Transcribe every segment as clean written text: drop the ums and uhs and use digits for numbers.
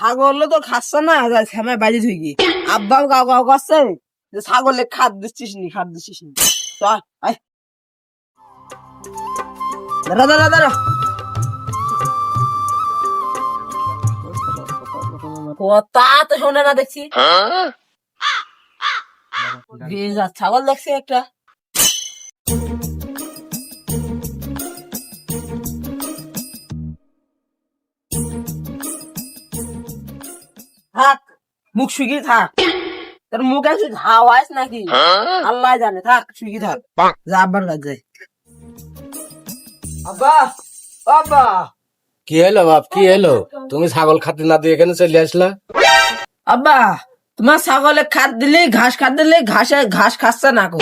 ছাগল তো খাচ্ছে না, শ্যামায় বাড়ি থেকে আব্বাও গাও গাও করছে যে ছাগলে খাদ দিচ্ছিস নি, খাদ দিচ্ছিস নি। চল আয়, দাঁড়া দাঁড়া দাঁড়া। কথা তো শোনে না দেখছি। ভেজা ছাগল দেখছি একটা। থাক, মুখ শুকিয়ে থাক। তোর মুখে কিছু হাওয়াইস নাকি আল্লাহ জানে। থাক, শুকিয়ে থাক। যা আব্বার কাছে যাই। আব্বা, আব্বা। কি হলো বাপ, কি হলো? তুমি ছাগল খাতে না দিয়ে এখানে চলে আসলা? আব্বা, তোমার ছাগলে খাদ দিলে ঘাস খাদ দিলে ঘাস খাচ্ছে না কো,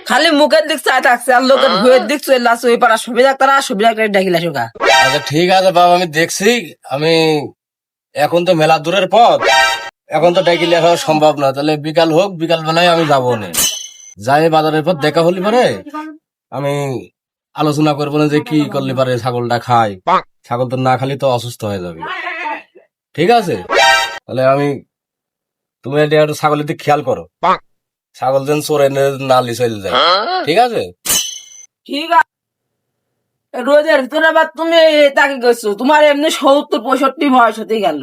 খালি মুখের দিক চাই থাকছে আর লোকের ভুয়ের দিক চলে আসছে। ওই পাড়া ছবি ডাক্তার ছবি ডাক্তার ডাকিলা শোকা। আচ্ছা ঠিক আছে বাবা, আমি দেখছি। আমি এখন তো মেলা দূরের পথ, এখন তো ডাকিলে আসা সম্ভব না। তাহলে বিকাল হোক, বিকাল বেলায় আমি যাবো না। যাই বাজারের পর দেখা হলি পারে আমি আলোচনা করবো না যে কি করলে পারে ছাগলটা খায়। ছাগল তো না খালি তো অসুস্থ হয়ে যাবে। ঠিক আছে, তাহলে আমি তুমি এটা একটু ছাগলের দিকে খেয়াল করো, ছাগল যেন চোরে না লি চলে যায়। ঠিক আছে? ঠিক আছে। রোজের ভিতরে আবার তুমি তাকে গেছো, তোমার এমনি 70-65 বয়স হতে গেল,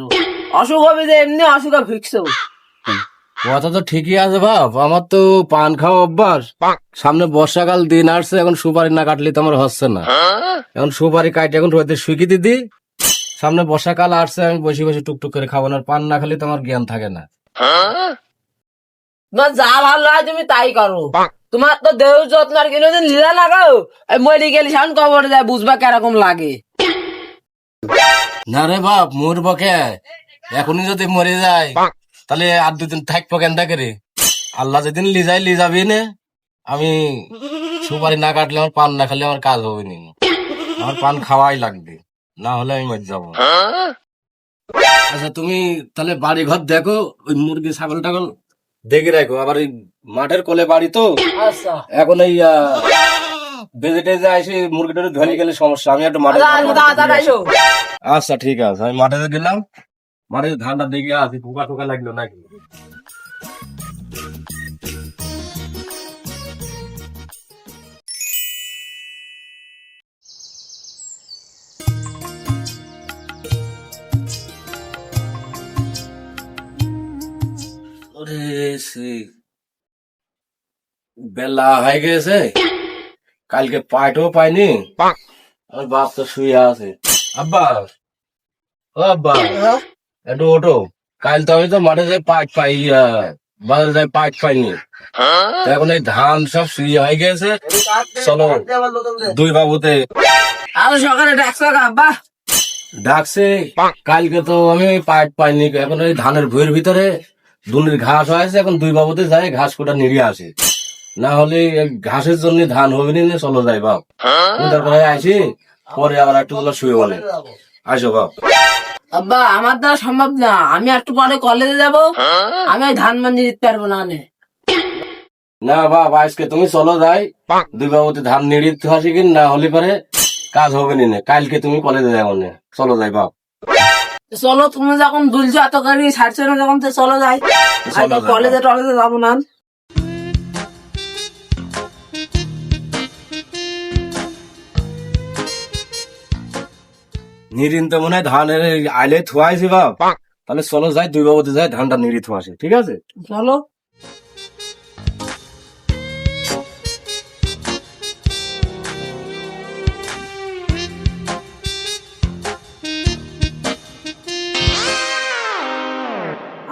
অসুখ হবে যে এমনি অসুখে ভুগছো। কথা তো ঠিকই আছে বাপ, আমার তো পান খাওয়া অভ্যাস। সামনে বর্ষাকাল দিন আসছে, এখন সুপারি না কাটলে তো আমার হচ্ছে না। এখন সুপারি কাটে এখন রোদে শুকিয়ে দিদি। সামনে বর্ষাকাল আসছে, আমি বসে বসে টুকটুক করে খাবো না। পান না খালি তো আমার জ্ঞান থাকে না। তোমার যা ভালো হয় তুমি তাই করো। তোমার তো দেহ যত্ন আর কিলো দিন লীলা লাগাও, মরে গেলে সান কবর যায় বুঝবা কিরকম লাগে। না রে বাপ, মরবো কে? এখনই যদি মরে যায় তাহলে আর 2 দিন থাকবো কেন করে? আল্লাহ যেদিন লিজাই লিজাবি নে। আমি সুপারি না কাটলে, আমার পান না খেলে আমার কাজ হবে না। আমার পান খাওয়াই লাগবে, না হলে আমি মরে যাবো। আচ্ছা তুমি তাহলে বাড়ি ঘর দেখো, ওই মুরগি ছাগল টাগল দেখে রাখো। আবার ওই মাঠের কোলে বাড়ি তো, আচ্ছা এখন এই বেজে এসে মুরগিটা ধরে গেলে সমস্যা। আমি একটু মাঠে আচ্ছা ঠিক আছে, আমি মাঠে গেলাম। মাঠে ধানটা দেখে আসি, পোকা টোকা লাগলো নাকি। ওরে সেই বেলা হয়ে গেছে, কালকে পাইটও পাইনি। আমার বাপ তো শুয়ে আছে। আব্বা, ও আব্বা, একটু ওঠো। কাল তো আমি তো মাঠে যাই পাইট পাই, বাজারে যাই পাইট পাইনি। তো এখন এই ধান সব শুয়ে হয়ে গেছে। চলো দুই বাবুতে আরো সকালে ডাকছো আব্বা? ডাকছে। কালকে তো আমি পাইট পাইনি, এখন ওই ধানের ভুঁইয়ের ভিতরে দুনির ঘাস হয়েছে। এখন দুই বাবুতে যাই ঘাস কোটা নিড়িয়ে আসে, না হলে এই ঘাসের জন্য ধান হবে না। চলো যাই বাপ, তারপরে আসি, পরে আবার একটু শুয়ে বলে আসো বাপ। আব্বা আমার দ্বারা সম্ভব না, আমি একটু পরে কলেজে যাব, আমি ওই ধান মান্ডি দিতে পারবো না। না বাপ, আজকে তুমি চলো যাই, দুই বাবুতে ধান নিড়িয়ে আসি, কিন না হলে পরে কাজ হবে না। কালকে তুমি কলেজে যাবো না, চলো যাই বাপ। চলো, তুমি যখন দুলছো এত গাড়ি ছাড়ছো না যখন, তো চলো যাই। চলো যাই। কলেজে টলেজে যাবো না। নিরিন তো মনে হয় ধানের আইলে থুয়াইছি বাপ। তাহলে চলো যাই, দুই বাবুতে যাই ধানটা নিড়ি থুয়াসি। ঠিক আছে? চলো।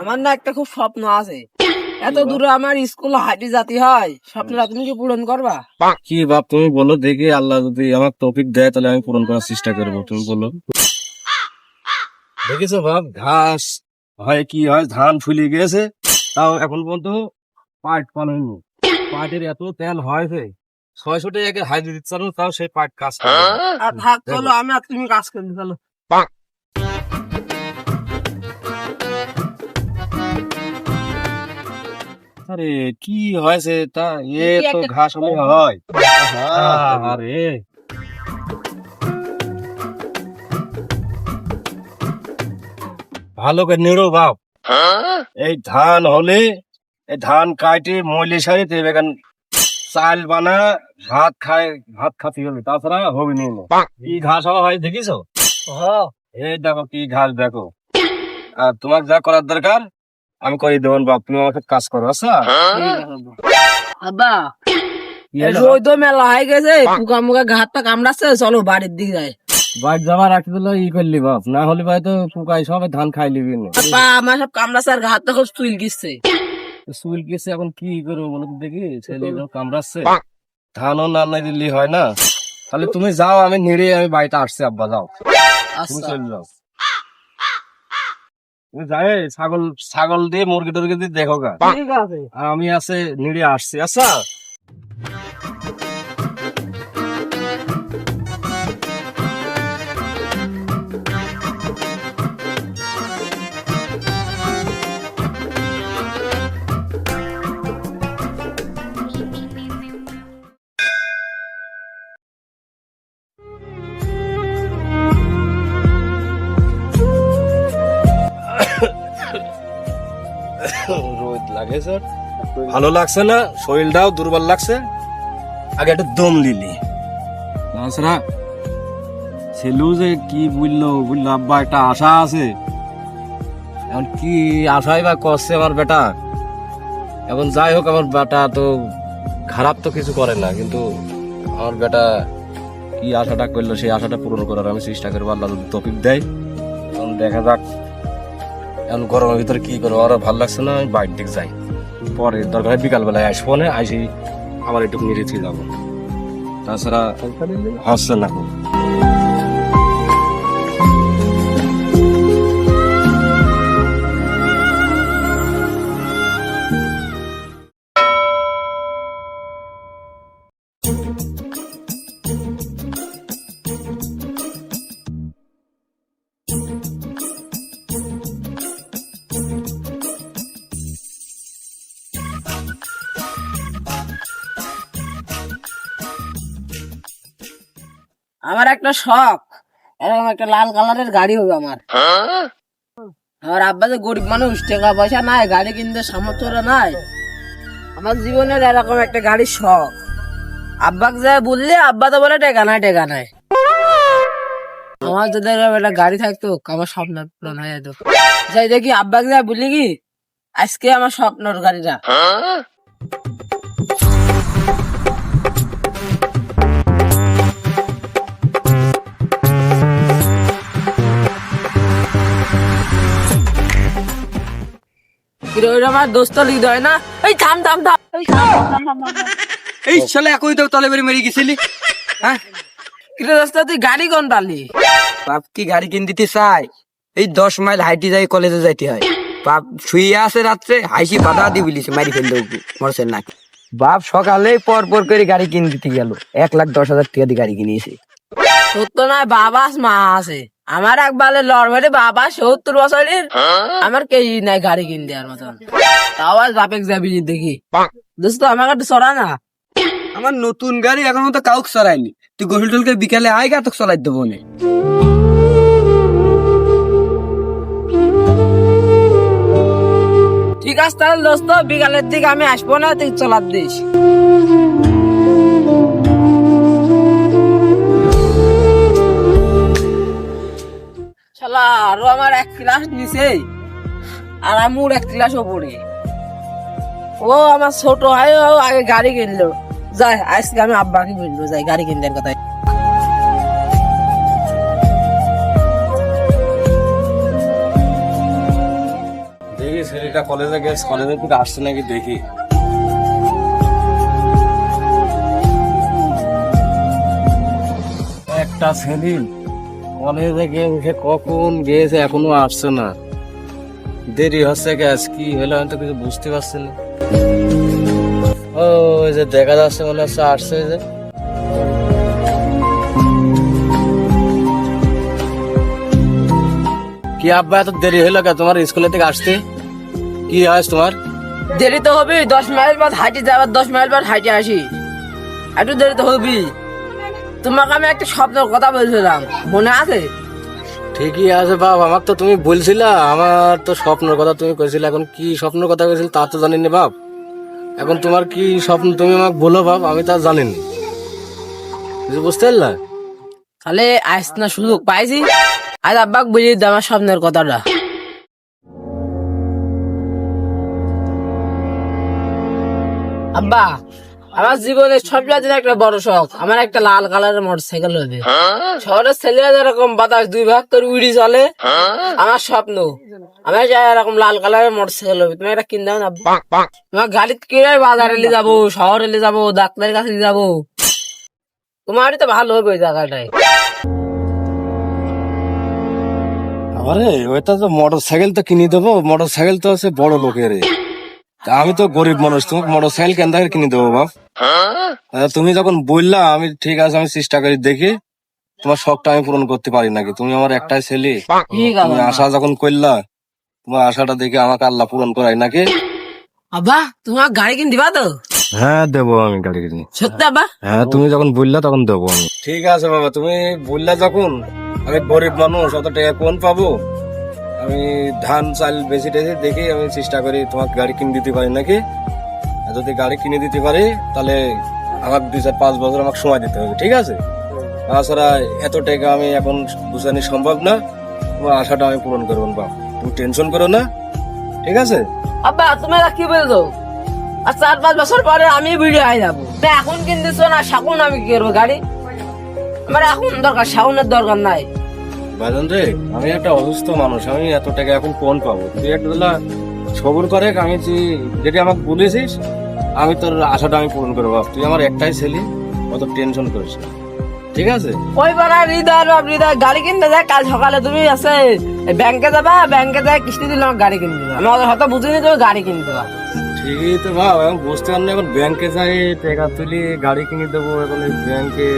আমার না একটা খুব স্বপ্ন আছে, এত দূরে আমার স্কুল হাঁটি জাতি হয়, স্বপ্নটা তুমি কি পূরণ করবা? কি বাপ তুমি বলো দেখি, আল্লাহ যদি আমার তৌফিক দেয় তাহলে আমি পূরণ করার চেষ্টা করবো। তুমি বলো। দেখেছো বাপ, ঘাস হয় কি হয়, ধান ফুলে গেছে, তাও এখন পর্যন্ত পাট পানি। পাটের এত তেল হয়েছে, 600 টাকা হাই দিচ্ছে, তাও সেই পাট কাজ করে না। আর থাক, চলো আমি আর তুমি কাজ করি। চলো। আরে কি হয়েছে তা? এ তো ঘাস হলে হয়। আরে ভালো করে নিড়ো বাপ। এই ধান হলে এই ধান কাটে মইলে সারি তুই বেগান চাল বানা ভাত খায়, ভাত খাতে হবে, তাছাড়া হবে নি। কি ঘাস হওয়া হয় দেখিছো? এই দেখো কি ঘাস দেখো। আর তোমার যা করার দরকার আমি করে দেবো বাপ, তুমি আমাকে কাজ করো। আচ্ছা আব্বা কি হলো? রোদ তো মেলা হয়ে গেছে, পোকা মুখে ঘাটটা কামড়াচ্ছে, চলো বাড়ির দিকে যাই। বাইর যাবার রাখতে দিল ই করলি বাপ, না হলে ভাই তো পোকাই সবাই ধান খাই লিবি না। আব্বা আমার সব কামড়াচ্ছে আর ঘাটটা খুব চুল গিচ্ছে। চুল গেছে এখন কি করবো বলো তো দেখি, ছেলে কামড়াচ্ছে, ধানও না নাই দিল্লি হয় না। তাহলে তুমি যাও, আমি নিড়ে আমি বাড়িতে আসছি। আব্বা যাও, তুমি আচ্ছা চলে যাও। তুমি যাই ছাগল ছাগল দিয়ে মুরগি টুরগি দিয়ে দেখো গা, ঠিক আছে। আর আমি আছে নিড়ে আসছি। আচ্ছা রোদ লাগে স্যার, ভালো লাগছে না, শরীরটাও দুর্বল লাগছে। আগে একটা দম লিলি তাছাড়া ছেলেও যে কি বুঝলো আব্বা, একটা আশা আছে। এখন কি আশাই বা করছে আমার বেটা। এখন যাই হোক, আমার বেটা তো খারাপ তো কিছু করে না, কিন্তু আমার বেটা কি আশাটা করলো সেই আশাটা পূরণ করার আমি চেষ্টা করবো, আল্লাহ যদি তৌফিক দেয়। এখন দেখা যাক, এখন গরমের ভিতরে কি করবো, আমার ভালো লাগছে না, আমি বাইরের দিকে যাই। পরে দরকার বিকালবেলায় আসবো না, আসি আবার একটু নিরিচে যাবো, তাছাড়া হচ্ছে না। আমার একটা শখ, এরকম একটা লাল কালারের গাড়ি হবে আমার। আমার আব্বা যে গরিব মানুষ, টাকা পয়সা নাই, গাড়ি কিনতে সামর্থ্য নাই। আমার জীবনের এরকম একটা গাড়ির শখ। আব্বাকে যা বললে আব্বা তো বলে টেকা নাই টেকা নাই। আমার যদি এরকম একটা গাড়ি থাকতো, আমার স্বপ্ন পূরণ হয়ে যেত। যাই দেখি আব্বাকে যা বললি কি আজকে আমার স্বপ্নর গাড়িটা। আমার দোস্ত লিদ হয় না, এই থাম থাম থাম, এই থাম, থাম, থাম, থাম, থাম। এই শালা একই তো তলে বেরি মেরে গেছিলি। হ্যাঁ কিরে দোস্ত তুই গাড়ি কোন পালি? বাপ কি গাড়ি কিন দিতে চাই? এই 10 মাইল হাইটি যাই কলেজে যাইতে হয়। বাপ শুয়ে আছে রাত্রে, হাইসি বাধা দি বলিছে মারি ফেলতে মরছে নাকি। বাপ সকালে পর পর করে গাড়ি কিন দিতে গেল, 1,10,000 টাকা দিয়ে গাড়ি কিনেছে। সত্য নয়, বাবা মা আছে। আমার একবারে লড়বারে বাবা 70 বছরের, আমার কেই নাই গাড়ি কিন দেওয়ার মতন। তাও আজ বাপেক যাবি দেখি। দোস্ত আমার একটু চড়া না। আমার নতুন গাড়ি এখন তো কাউকে চড়াইনি, তুই গোসল টোলকে বিকালে আয় গা, তোকে চলাই দেবো নে। ঠিক আছে তাহলে দোস্ত, বিকালের দিকে আমি আসবো না, তুই চলার দিস। শালা আরো আমার 1 ক্লাস নিচে, আর আমুর 1 ক্লাস ওপরে। ও আমার ছোট হয়, ও আগে গাড়ি কিনলো। যাই আজকে আমি আব্বাকে বলবো, যাই গাড়ি কিনবার কথা। দেখি ছেলেটা কলেজে গেছে, কলেজের থেকে আসছে নাকি দেখি। একটা ছেলে কলেজে গিয়ে কখন গিয়েছে এখনো আসছে না, দেরি হচ্ছে গ্যাস, কি হলো আমি তো কিছু বুঝতে পারছি না। ও ওই যে দেখা যাচ্ছে মনে হচ্ছে আসছে, যে কি আব্বা এত দেরি হলো কে তোমার স্কুলে থেকে আসতে? কি হয় তোমার? দেরি তো হবে, 10 মাইল বাদ হাইটে যাবার, 10 মাইল বাদ হাইটে আসি, একটু দেরি তো হবি। তোমাকে আমি একটা স্বপ্নের কথা বলছিলাম, মনে আছে? ঠিকই আছে বাপ, আমার তো তুমি বলছিলা, আমার তো স্বপ্নের কথা তুমি কইছিলে, এখন কি স্বপ্নের কথা কইছিল তা তো জানি না বাপ। এখন তোমার কি স্বপ্ন তুমি আমাকে বলো বাপ, আমি তা জানি না, কিছু বুঝতে পারলা? তাহলে আজ না সুযোগ পাইছি, আজ আব্বাকে বুঝিয়ে দিই আমার স্বপ্নের কথাটা। আব্বা, আমার জীবনের সবচেয়ে একটা বড় শখ, আমার একটা লাল কালারের মোটরসাইকেল হবে। শহরের ছেলেরা যেরকম বাতাস দুই ভাগ করে উড়ি চলে, আমার স্বপ্ন আমার এরকম লাল কালারের মোটরসাইকেল হবে। তুমি একটা কিনে দাও না আব্বা। তোমার গাড়ি কিনে বাজারে নিয়ে যাবো, শহরে নিয়ে যাবো, ডাক্তারের কাছে নিয়ে যাবো। তোমারই তো ভালো হবে ওই জায়গাটায়। আরে ওইটা তো মোটর সাইকেল তো কিনে দেবো, মোটর সাইকেল তো আছে বড় লোকের, তা আমি তো গরিব মানুষ, তোমাকে মোটর সাইকেল কেন দেখে কিনে দেবো বাপ? তুমি যখন বললা আমি ঠিক আছে, আমি চেষ্টা করি দেখি তোমার শখটা আমি পূরণ করতে পারি নাকি। তুমি আমার একটাই ছেলে, ঠিক তুমি আছে আশা যখন করলা, তোমার আশাটা দেখে আমাকে আল্লাহ পূরণ করাই নাকি। আব্বা, তোমার গাড়ি কিনে দিবা তো? হ্যাঁ দেবো আমি গাড়ি কিনে। সত্যি আব্বা? হ্যাঁ তুমি যখন বললা তখন দেবো আমি। ঠিক আছে বাবা, তুমি বললা যখন, আমি গরিব মানুষ, অত টাকা কোন পাবো, আমি ধান চাল বেশি টেশি দেখি আমি চেষ্টা করি তোমাকে গাড়ি কিনে দিতে পারি নাকি। আর যদি গাড়ি কিনে দিতে পারি তাহলে আমার 2-4-5 বছর আমাকে সময় দিতে হবে, ঠিক আছে? তাছাড়া এত টাকা আমি এখন বুঝানি সম্ভব না, তোমার আশাটা আমি পূরণ করবো বাবা, তুমি টেনশন করো না, ঠিক আছে? আব্বা, তুমি এটা কি বলছো? আর 4-5 বছর পরে আমি বুড়ি হয়ে যাবো। এখন কিনতেছো না, শাকুন আমি কি করবো গাড়ি? আমার এখন দরকার, শাকুনের দরকার নাই। বাজান রে, আমি একটা অসুস্থ মানুষ, আমি এত টাকা এখন কোন পাবো? তুই একটা সবর করে, আমি যেটা আমাকে বলেছিস আমি তোর আশাটা আমি পূরণ করবো বাপ। তুই আমার একটাই ছেলে, অত টেনশন করিস না, ঠিক আছে? ওই বেলা হৃদয় হৃদয় গাড়ি কিনতে যায়, কাল সকালে তুমি আছে ব্যাংকে যাবা, ব্যাংকে যায় কিস্তি দিলে আমার গাড়ি কিনতে যাবা। আমি হয়তো বুঝিনি তুমি গাড়ি কিনতে যাবা। ঠিকই তো ভাব, এখন বুঝতে পার না, এখন ব্যাংকে যাই টাকা তুলি গাড়ি কিনে দেবো, এখন এই ব্যাংকে।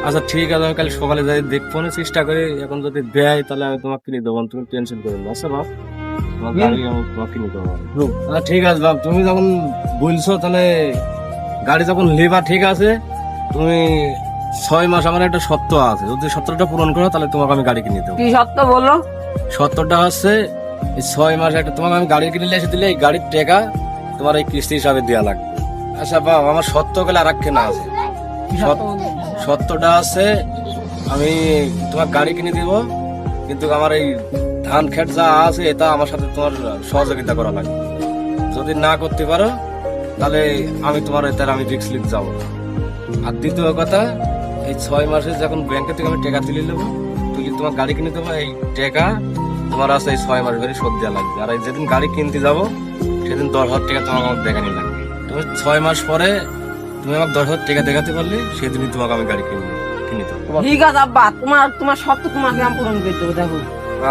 আচ্ছা ঠিক আছে, আমি কাল সকালে যাই দেখবো না, চেষ্টা করি, এখন যদি দেয় তাহলে আমি তোমাকে কিনে দেবো, তুমি টেনশন করো না। আচ্ছা বাপ, তোমার গাড়ি আমি তোমাকে কিনে দেবো। আচ্ছা ঠিক আছে বাপ, তুমি যখন বলছো তাহলে গাড়ি যখন লেবা, ঠিক আছে, তুমি 6 মাস, আমার একটা সত্য আছে, যদি সত্যটা পূরণ করো তাহলে তোমাকে আমি গাড়ি কিনে দেবো। কি সত্য বলো? সত্যটা হচ্ছে এই 6 মাস একটা তোমাকে আমি গাড়ি কিনে এসে দিলে এই গাড়ির টাকা তোমার এই কিস্তি হিসাবে দেওয়া লাগবে। আচ্ছা বাপ, আমার সত্য গেলে আর একটা না আছে। সত্যটা আছে, আমি তোমার গাড়ি কিনে দিব, কিন্তু আমার এই ধান খেত যা আছে এটা আমার সাথে তোমার সহযোগিতা করা লাগবে। যদি না করতে পারো তাহলে আমি তোমার এটার আমি রিস্ক নিতে যাবো। আর দ্বিতীয় কথা, এই 6 মাসে যখন ব্যাংকে থেকে আমি টাকা তুলে নেবো, তুলে তোমার গাড়ি কিনে দেবো, এই টাকা তোমার আছে এই 6 মাস ধরে শোধ দেওয়া লাগবে। আর এই যেদিন গাড়ি কিনতে যাবো সেদিন 10,000 টাকা তোমার আমার দেখানি লাগবে। তুমি 6 মাস পরে তুমি আমাকে 10,000 টাকা দেখাতে পারলে সেদিনই তোমাকে আমি গাড়ি কিনে দেবো। ঠিক আছে আব্বা, তোমার সত্য তোমাকে আমি পূরণ করে দেবো। দেখো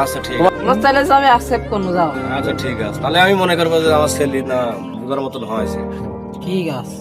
আচ্ছা ঠিক আছে, তোমার চ্যালেঞ্জ আমি অ্যাকসেপ্ট করবো। যাও। আচ্ছা ঠিক আছে, তাহলে আমি মনে করবো যে আমার ছেলে না বুঝার মতন হয়েছে। ঠিক আছে।